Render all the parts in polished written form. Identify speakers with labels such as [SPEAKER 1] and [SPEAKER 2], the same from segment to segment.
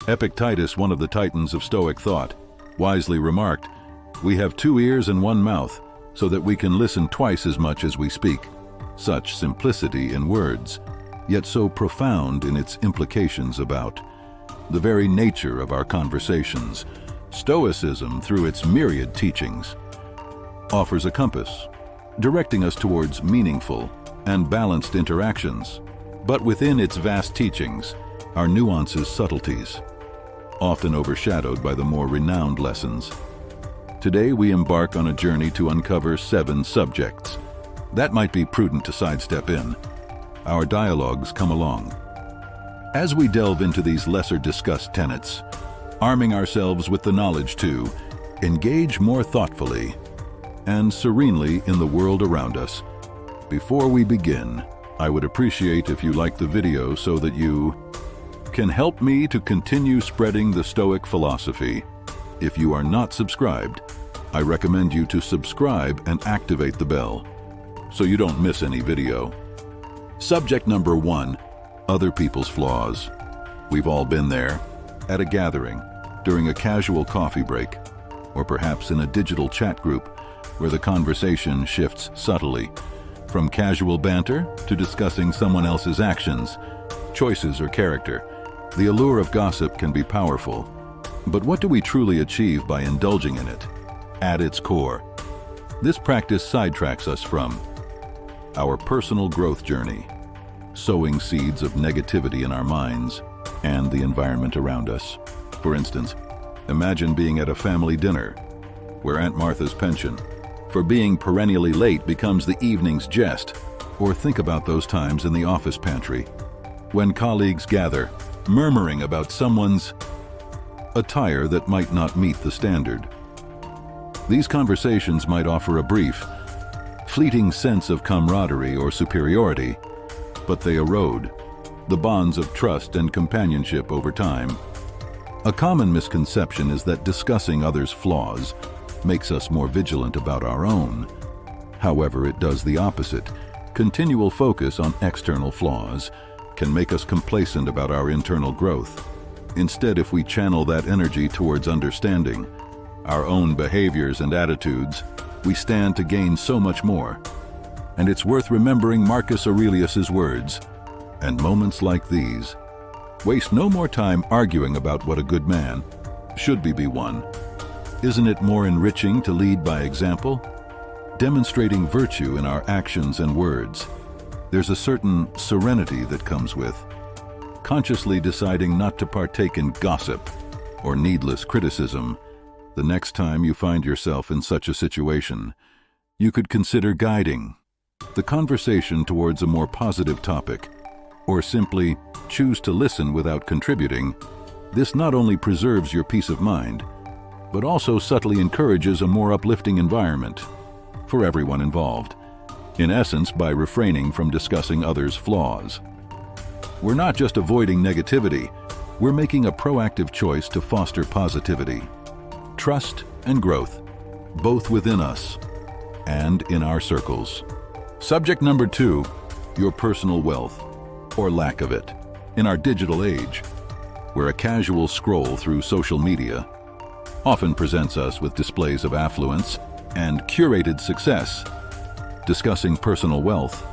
[SPEAKER 1] Epictetus, one of the titans of Stoic thought, wisely remarked, "We have 2 ears and 1 mouth, so that we can listen twice as much as we speak." Such simplicity in words, yet so profound in its implications about the very nature of our conversations. Stoicism, through its myriad teachings, offers a compass, directing us towards meaningful and balanced interactions. But within its vast teachings are nuances, subtleties, often overshadowed by the more renowned lessons. Today we embark on a journey to uncover 7 subjects that might be prudent to sidestep in. Our dialogues come along. As we delve into these lesser discussed tenets, arming ourselves with the knowledge to engage more thoughtfully and serenely in the world around us. Before we begin, I would appreciate if you like the video so that you can help me to continue spreading the Stoic philosophy. If you are not subscribed, I recommend you to subscribe and activate the bell so you don't miss any video. Subject number 1, other people's flaws. We've all been there, at a gathering, during a casual coffee break, or perhaps in a digital chat group where the conversation shifts subtly from casual banter to discussing someone else's actions, choices, or character. The allure of gossip can be powerful, but what do we truly achieve by indulging in it? At its core, this practice sidetracks us from our personal growth journey, sowing seeds of negativity in our minds and the environment around us. For instance, imagine being at a family dinner where Aunt Martha's penchant for being perennially late becomes the evening's jest, or think about those times in the office pantry when colleagues gather, murmuring about someone's attire that might not meet the standard. These conversations might offer a brief, fleeting sense of camaraderie or superiority, but they erode the bonds of trust and companionship over time. A common misconception is that discussing others' flaws makes us more vigilant about our own. However, it does the opposite. Continual focus on external flaws can make us complacent about our internal growth. Instead, if we channel that energy towards understanding our own behaviors and attitudes, we stand to gain so much more. And it's worth remembering Marcus Aurelius's words, "And moments like these, waste no more time arguing about what a good man should be one. Isn't it more enriching to lead by example, demonstrating virtue in our actions and words?" There's a certain serenity that comes with consciously deciding not to partake in gossip or needless criticism. The next time you find yourself in such a situation, you could consider guiding the conversation towards a more positive topic, or simply choose to listen without contributing. This not only preserves your peace of mind, but also subtly encourages a more uplifting environment for everyone involved. In essence, by refraining from discussing others' flaws, we're not just avoiding negativity, we're making a proactive choice to foster positivity, trust, and growth, both within us and in our circles. Subject number 2, your personal wealth, or lack of it. In our digital age, where a casual scroll through social media often presents us with displays of affluence and curated success, discussing personal wealth,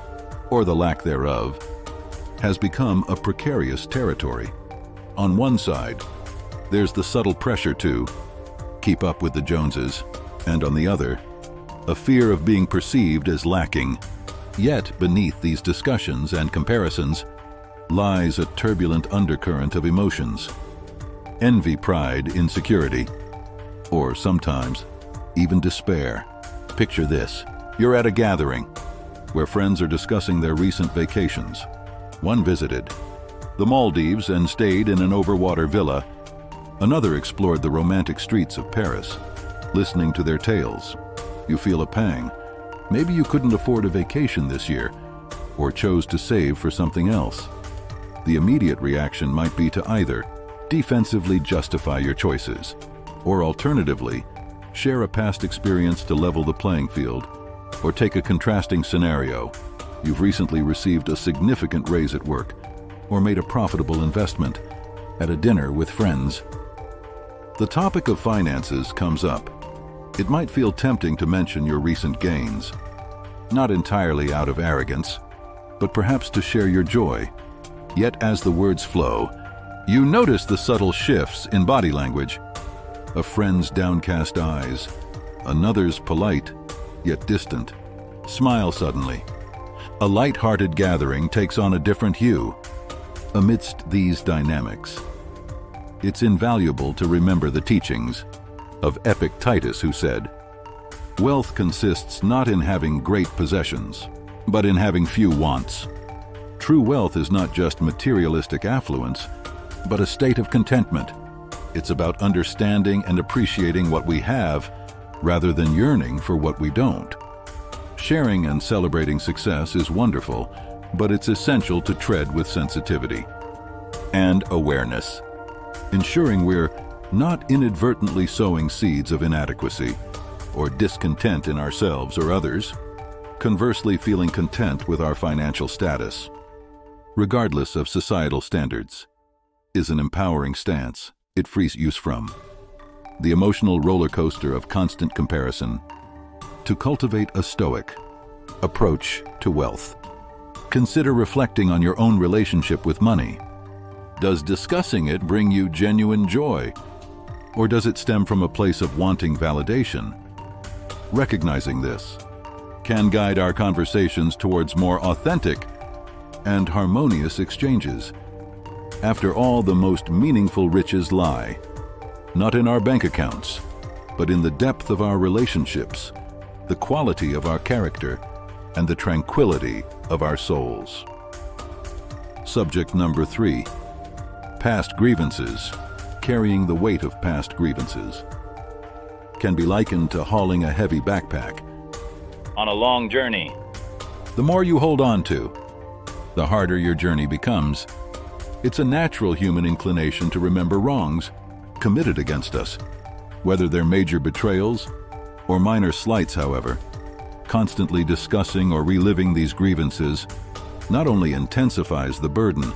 [SPEAKER 1] or the lack thereof, has become a precarious territory. On one side, there's the subtle pressure to keep up with the Joneses, and on the other, a fear of being perceived as lacking. Yet, beneath these discussions and comparisons lies a turbulent undercurrent of emotions: envy, pride, insecurity, or sometimes even despair. Picture this. You're at a gathering where friends are discussing their recent vacations. One visited the Maldives and stayed in an overwater villa. Another explored the romantic streets of Paris. Listening to their tales, you feel a pang. Maybe you couldn't afford a vacation this year, or chose to save for something else. The immediate reaction might be to either defensively justify your choices, or alternatively, share a past experience to level the playing field, or take a contrasting scenario. You've recently received a significant raise at work, or made a profitable investment. at a dinner with friends. The topic of finances comes up. It might feel tempting to mention your recent gains, not entirely out of arrogance, but perhaps to share your joy. Yet as the words flow, you notice the subtle shifts in body language. A friend's downcast eyes, another's polite, yet distant, smile suddenly. A light-hearted gathering takes on a different hue. Amidst these dynamics, it's invaluable to remember the teachings of Epictetus, who said, "Wealth consists not in having great possessions, but in having few wants." True wealth is not just materialistic affluence, but a state of contentment. It's about understanding and appreciating what we have, rather than yearning for what we don't. Sharing and celebrating success is wonderful, but it's essential to tread with sensitivity and awareness, ensuring we're not inadvertently sowing seeds of inadequacy or discontent in ourselves or others. Conversely, feeling content with our financial status, regardless of societal standards, is an empowering stance. It frees you from the emotional roller coaster of constant comparison. To cultivate a Stoic approach to wealth, consider reflecting on your own relationship with money. Does discussing it bring you genuine joy, or does it stem from a place of wanting validation? Recognizing this can guide our conversations towards more authentic and harmonious exchanges. After all, the most meaningful riches lie not in our bank accounts, but in the depth of our relationships, the quality of our character, and the tranquility of our souls. Subject number 3. Past grievances. Carrying the weight of past grievances can be likened to hauling a heavy backpack on a long journey. The more you hold on to, the harder your journey becomes. It's a natural human inclination to remember wrongs committed against us, whether they're major betrayals or minor slights. However, constantly discussing or reliving these grievances not only intensifies the burden,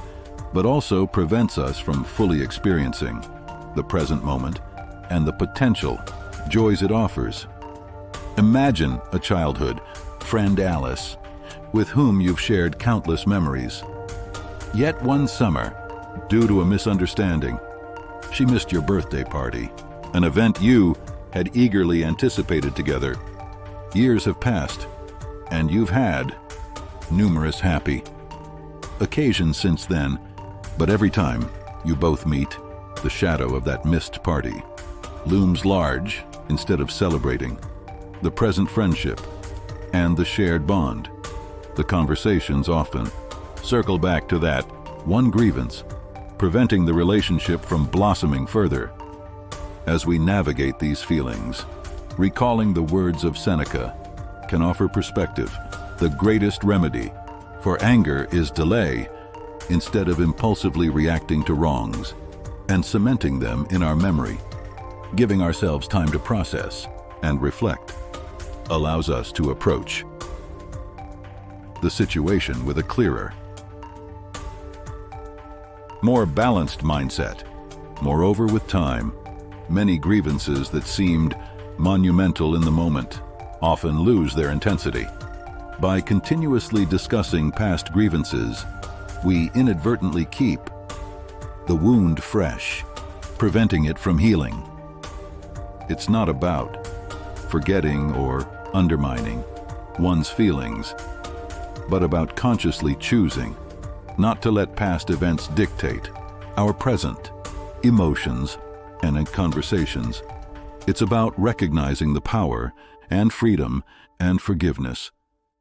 [SPEAKER 1] but also prevents us from fully experiencing the present moment and the potential joys it offers. Imagine a childhood friend, Alice, with whom you've shared countless memories. Yet one summer, due to a misunderstanding, she missed your birthday party, an event you had eagerly anticipated together. Years have passed, and you've had numerous happy occasions since then, but every time you both meet, the shadow of that missed party looms large. Instead of celebrating the present friendship and the shared bond, the conversations often circle back to that one grievance, preventing the relationship from blossoming further. As we navigate these feelings, recalling the words of Seneca can offer perspective. The greatest remedy for anger is delay, instead of impulsively reacting to wrongs and cementing them in our memory. Giving ourselves time to process and reflect allows us to approach the situation with a clearer, more balanced mindset. Moreover, with time, many grievances that seemed monumental in the moment often lose their intensity. By continuously discussing past grievances, we inadvertently keep the wound fresh, preventing it from healing. It's not about forgetting or undermining one's feelings, but about consciously choosing not to let past events dictate our present emotions and conversations. It's about recognizing the power and freedom and forgiveness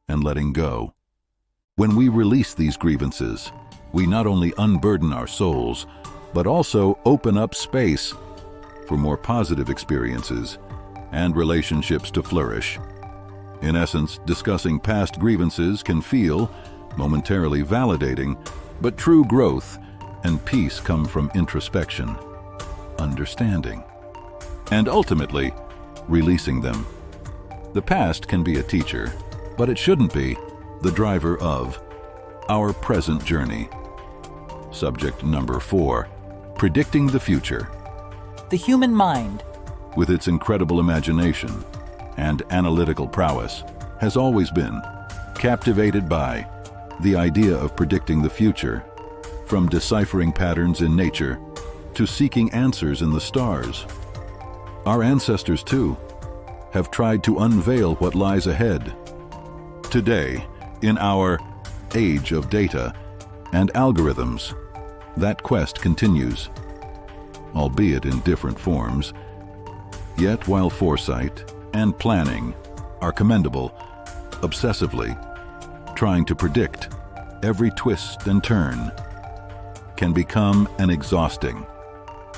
[SPEAKER 1] and letting go. When we release these grievances, we not only unburden our souls, but also open up space for more positive experiences and relationships to flourish. In essence, discussing past grievances can feel momentarily validating, but true growth and peace come from introspection, understanding, and ultimately, releasing them. The past can be a teacher, but it shouldn't be the driver of our present journey. Subject number 4. Predicting the future.
[SPEAKER 2] The human mind,
[SPEAKER 1] With its incredible imagination and analytical prowess, has always been captivated by the idea of predicting the future, from deciphering patterns in nature to seeking answers in the stars. Our ancestors, too, have tried to unveil what lies ahead. Today, in our age of data and algorithms, that quest continues, albeit in different forms. Yet, while foresight and planning are commendable, obsessively trying to predict every twist and turn can become an exhausting,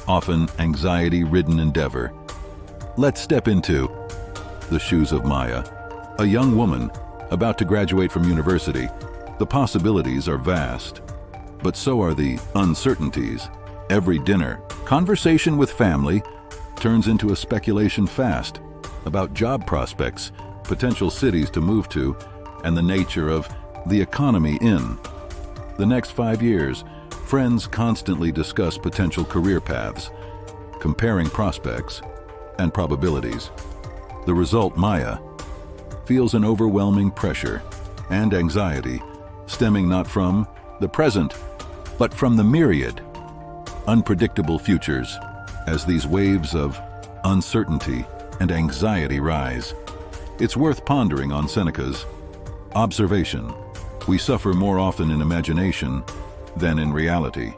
[SPEAKER 1] often anxiety-ridden endeavor. Let's step into the shoes of Maya, a young woman about to graduate from university. The possibilities are vast, but so are the uncertainties. Every dinner, conversation with family turns into a speculation fast about job prospects, potential cities to move to, and the nature of the economy in the next 5 years. Friends constantly discuss potential career paths, comparing prospects and probabilities. The result, Maya feels an overwhelming pressure and anxiety stemming not from the present, but from the myriad unpredictable futures. As these waves of uncertainty and anxiety rise, it's worth pondering on Seneca's observation: we suffer more often in imagination than in reality.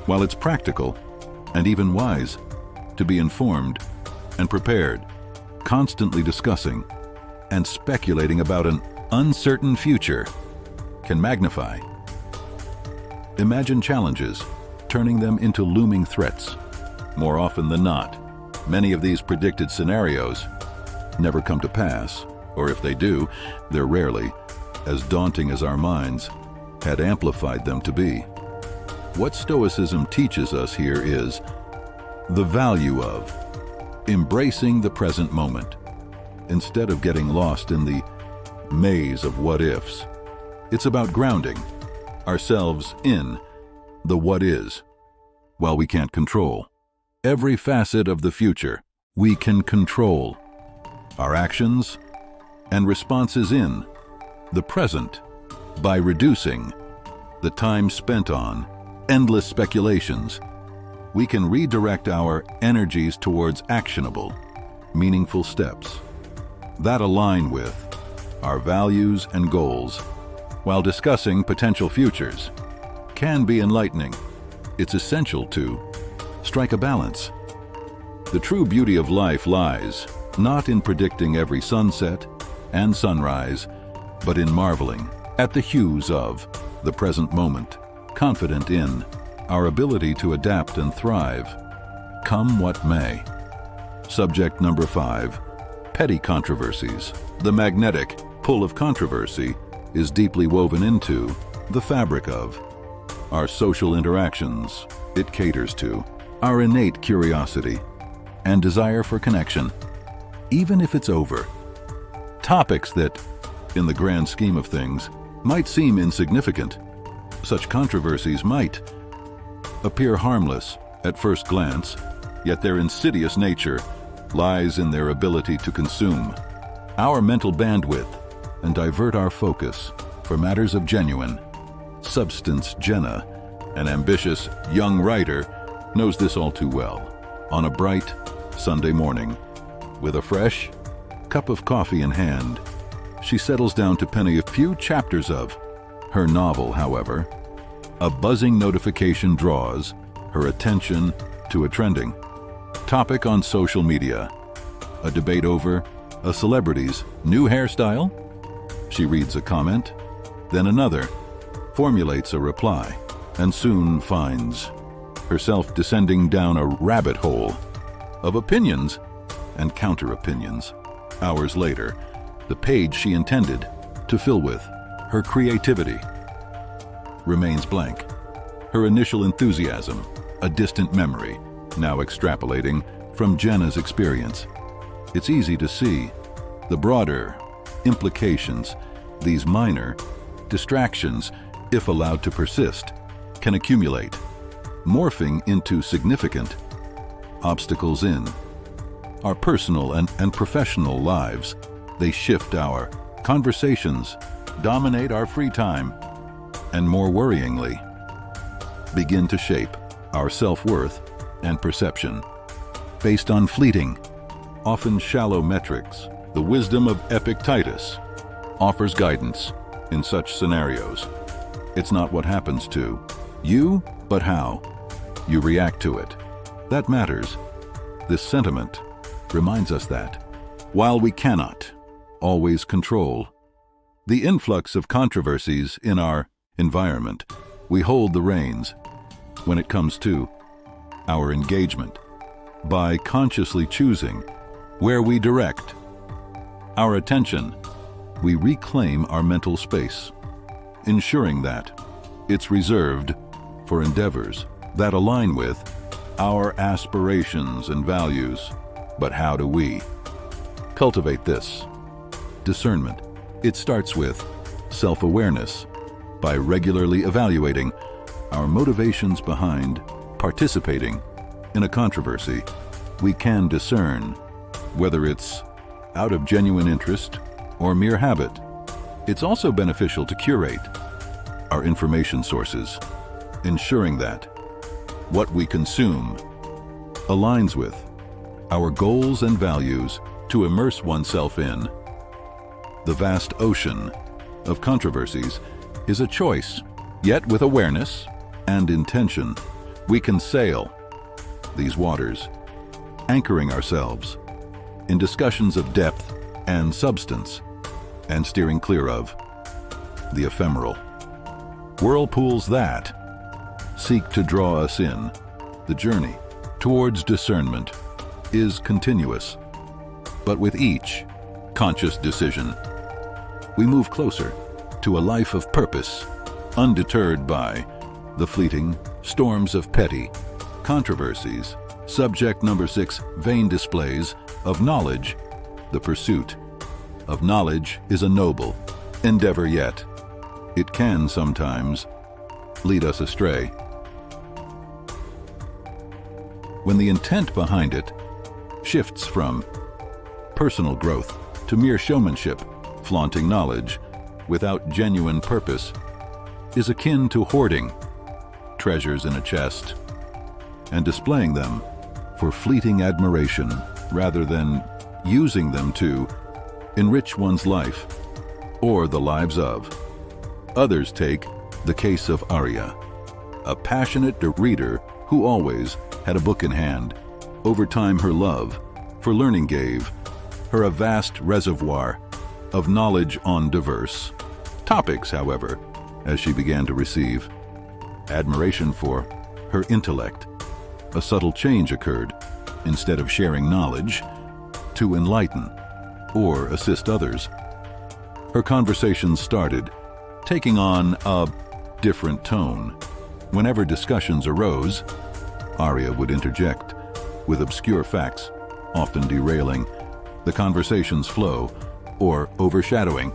[SPEAKER 1] While it's practical and even wise to be informed and prepared, constantly discussing and speculating about an uncertain future can magnify imagined challenges, turning them into looming threats. More often than not, many of these predicted scenarios never come to pass, or if they do, they're rarely as daunting as our minds had amplified them to be. What Stoicism teaches us here is the value of embracing the present moment, instead of getting lost in the maze of what-ifs. It's about grounding ourselves in the what is. While we can't control every facet of the future, we can control our actions and responses in the present by reducing the time spent on endless speculations. We can redirect our energies towards actionable, meaningful steps that align with our values and goals. While discussing potential futures can be enlightening, it's essential to strike a balance. The true beauty of life lies not in predicting every sunset and sunrise, but in marveling at the hues of the present moment, confident in our ability to adapt and thrive, come what may. Subject number 5, Petty Controversies. The magnetic pull of controversy is deeply woven into the fabric of our social interactions. It caters to our innate curiosity and desire for connection, even if it's over topics that, in the grand scheme of things, might seem insignificant. Such controversies might appear harmless at first glance, yet their insidious nature lies in their ability to consume our mental bandwidth and divert our focus for matters of genuine substance. Jenna, an ambitious young writer, knows this all too well. On a bright Sunday morning, with a fresh cup of coffee in hand, she settles down to pen a few chapters of her novel. However, a buzzing notification draws her attention to a trending topic on social media: a debate over a celebrity's new hairstyle. She reads a comment, then another, formulates a reply, and soon finds herself descending down a rabbit hole of opinions and counter-opinions. Hours later, the page she intended to fill with her creativity remains blank. Her initial enthusiasm, a distant memory, now extrapolating from Jenna's experience. It's easy to see the broader implications. These minor distractions, if allowed to persist, can accumulate morphing into significant obstacles in our personal and professional lives. They shift our conversations, dominate our free time, and more worryingly, begin to shape our self-worth and perception. Based on fleeting, often shallow metrics, the wisdom of Epictetus offers guidance in such scenarios. It's not what happens to you, but how you react to it that matters. This sentiment reminds us that, while we cannot always control the influx of controversies in our environment, we hold the reins when it comes to our engagement. By consciously choosing where we direct our attention, we reclaim our mental space, ensuring that it's reserved for endeavors that align with our aspirations and values. But how do we cultivate this discernment? It starts with self-awareness. By regularly evaluating our motivations behind participating in a controversy, we can discern whether it's out of genuine interest or mere habit. It's also beneficial to curate our information sources, ensuring that what we consume aligns with our goals and values. To immerse oneself in the vast ocean of controversies is a choice, yet with awareness and intention, we can sail these waters, anchoring ourselves in discussions of depth and substance, and steering clear of the ephemeral whirlpools that seek to draw us in. The journey towards discernment is continuous, but with each conscious decision, we move closer to a life of purpose, undeterred by the fleeting storms of petty controversies. Subject number 6, vain displays of knowledge. The pursuit of knowledge is a noble endeavor, yet it can sometimes lead us astray when the intent behind it shifts from personal growth to mere showmanship. Flaunting knowledge without genuine purpose is akin to hoarding treasures in a chest and displaying them for fleeting admiration rather than using them to enrich one's life or the lives of others. Take the case of Arya, a passionate reader who always had a book in hand. Over time, her love for learning gave her a vast reservoir of knowledge on diverse topics. However, as she began to receive admiration for her intellect, a subtle change occurred. Instead of sharing knowledge to enlighten or assist others, her conversations started taking on a different tone. Whenever discussions arose, Arya would interject with obscure facts, often derailing the conversation's flow or overshadowing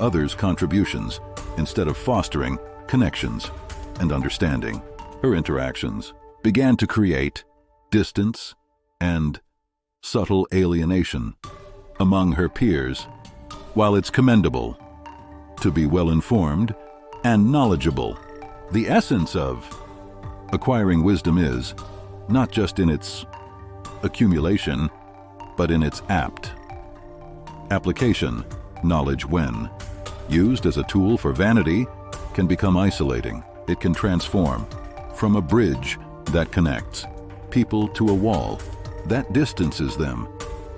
[SPEAKER 1] others' contributions instead of fostering connections and understanding. Her interactions began to create distance and subtle alienation among her peers. While it's commendable to be well-informed and knowledgeable, the essence of acquiring wisdom is not just in its accumulation, but in its apt application. Knowledge, when used as a tool for vanity, can become isolating. It can transform from a bridge that connects people to a wall that distances them.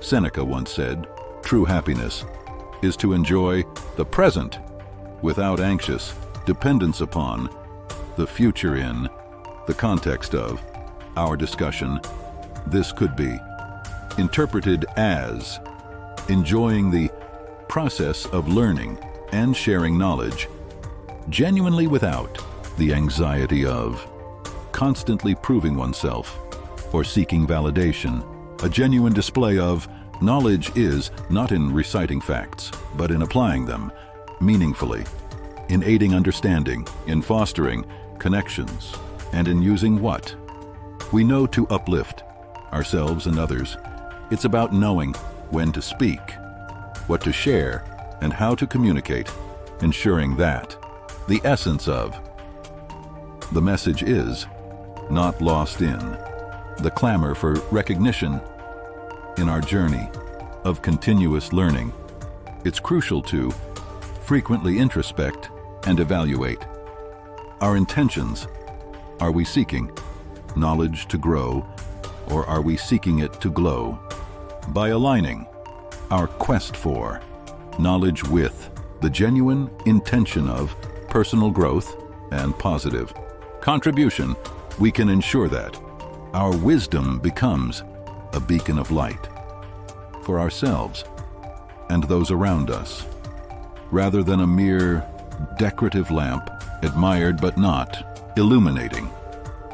[SPEAKER 1] Seneca once said, "True happiness is to enjoy the present without anxious dependence upon the future." In the context of our discussion, this could be interpreted as enjoying the process of learning and sharing knowledge genuinely without the anxiety of constantly proving oneself or seeking validation. A genuine display of knowledge is not in reciting facts, but in applying them meaningfully, in aiding understanding, in fostering connections, and in using what. We know to uplift ourselves and others. It's about knowing when to speak, what to share, and how to communicate, ensuring that the essence of the message is not lost in the clamor for recognition. In our journey of continuous learning, it's crucial to frequently introspect and evaluate our intentions. Are we seeking knowledge to grow, or are we seeking it to glow? By aligning our quest for knowledge with the genuine intention of personal growth and positive contribution, we can ensure that our wisdom becomes a beacon of light for ourselves and those around us, rather than a mere decorative lamp, admired but not illuminating.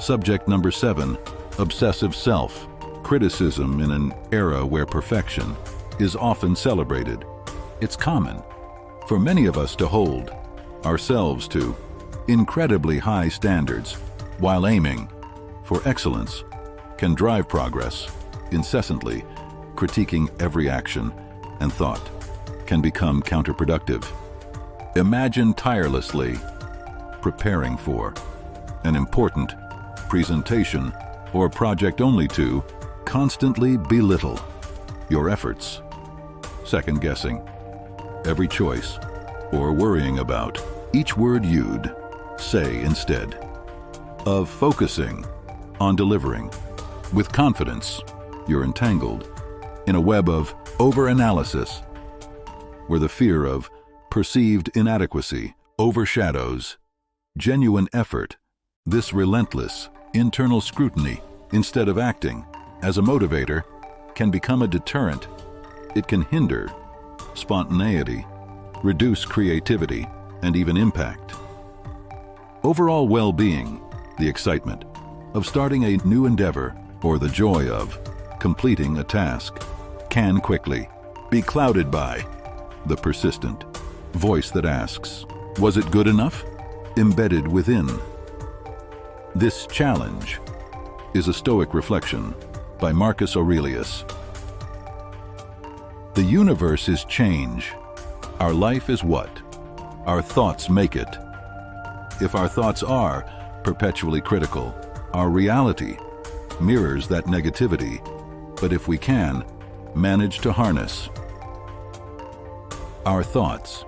[SPEAKER 1] Subject number 7, obsessive self-criticism. In an era where perfection is often celebrated, it's common for many of us to hold ourselves to incredibly high standards. While aiming for excellence can drive progress, incessantly critiquing every action and thought can become counterproductive. Imagine tirelessly preparing for an important presentation or project only to constantly belittle your efforts, second-guessing every choice, or worrying about each word you'd say instead of focusing on delivering with confidence. You're entangled in a web of overanalysis where the fear of perceived inadequacy overshadows genuine effort. This relentless internal scrutiny, instead of acting as a motivator, can become a deterrent. It can hinder spontaneity, reduce creativity, and even impact overall well-being. The excitement of starting a new endeavor or the joy of completing a task can quickly be clouded by the persistent voice that asks, "Was it good enough?" Embedded within this challenge is a Stoic reflection by Marcus Aurelius. The universe is change. Our life is what our thoughts make it. If our thoughts are perpetually critical, our reality mirrors that negativity. But if we can manage to harness our thoughts,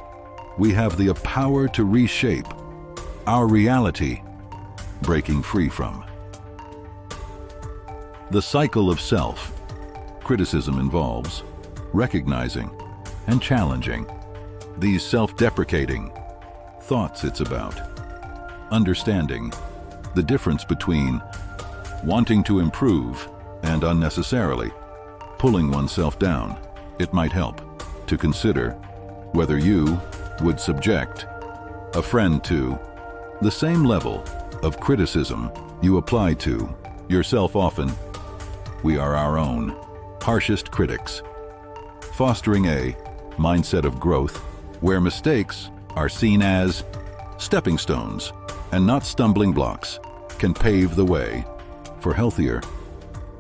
[SPEAKER 1] we have the power to reshape our reality, breaking free from the cycle of self-criticism. Involves recognizing and challenging these self-deprecating thoughts. It's about understanding the difference between wanting to improve and unnecessarily pulling oneself down. It might help to consider whether you would subject a friend to the same level of criticism you apply to yourself. Often, we are our own harshest critics. Fostering a mindset of growth where mistakes are seen as stepping stones and not stumbling blocks can pave the way for healthier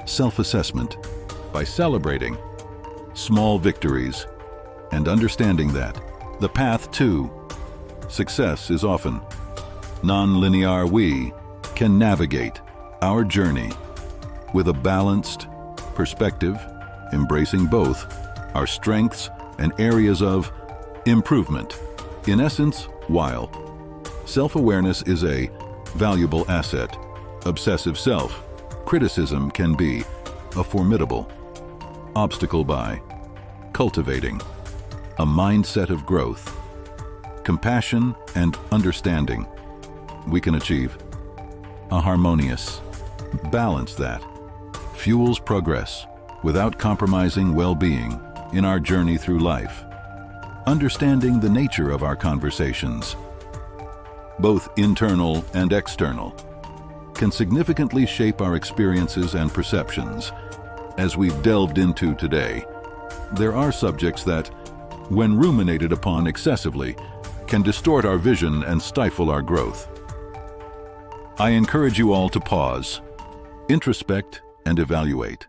[SPEAKER 1] self-assessment. By celebrating small victories and understanding that the path to success is often non-linear, we can navigate our journey with a balanced perspective, embracing both our strengths and areas of improvement. In essence, while self-awareness is a valuable asset, obsessive self-criticism can be a formidable obstacle. By cultivating a mindset of growth, compassion, and understanding, we can achieve a harmonious balance that fuels progress without compromising well-being in our journey through life. Understanding the nature of our conversations, both internal and external, can significantly shape our experiences and perceptions. As we've delved into today, there are subjects that, when ruminated upon excessively, can distort our vision and stifle our growth. I encourage you all to pause, introspect, and evaluate.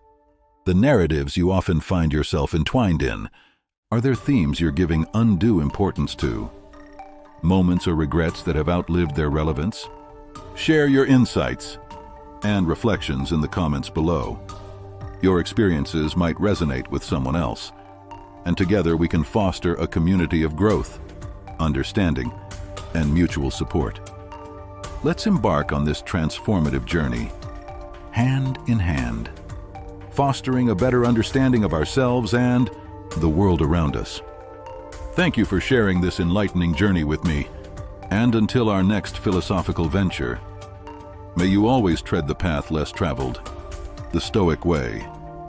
[SPEAKER 1] The narratives you often find yourself entwined in, are there themes you're giving undue importance to? Moments or regrets that have outlived their relevance? Share your insights and reflections in the comments below. Your experiences might resonate with someone else, and together we can foster a community of growth, understanding, and mutual support. Let's embark on this transformative journey, hand in hand, fostering a better understanding of ourselves and the world around us. Thank you for sharing this enlightening journey with me, and until our next philosophical venture, may you always tread the path less traveled, the Stoic way.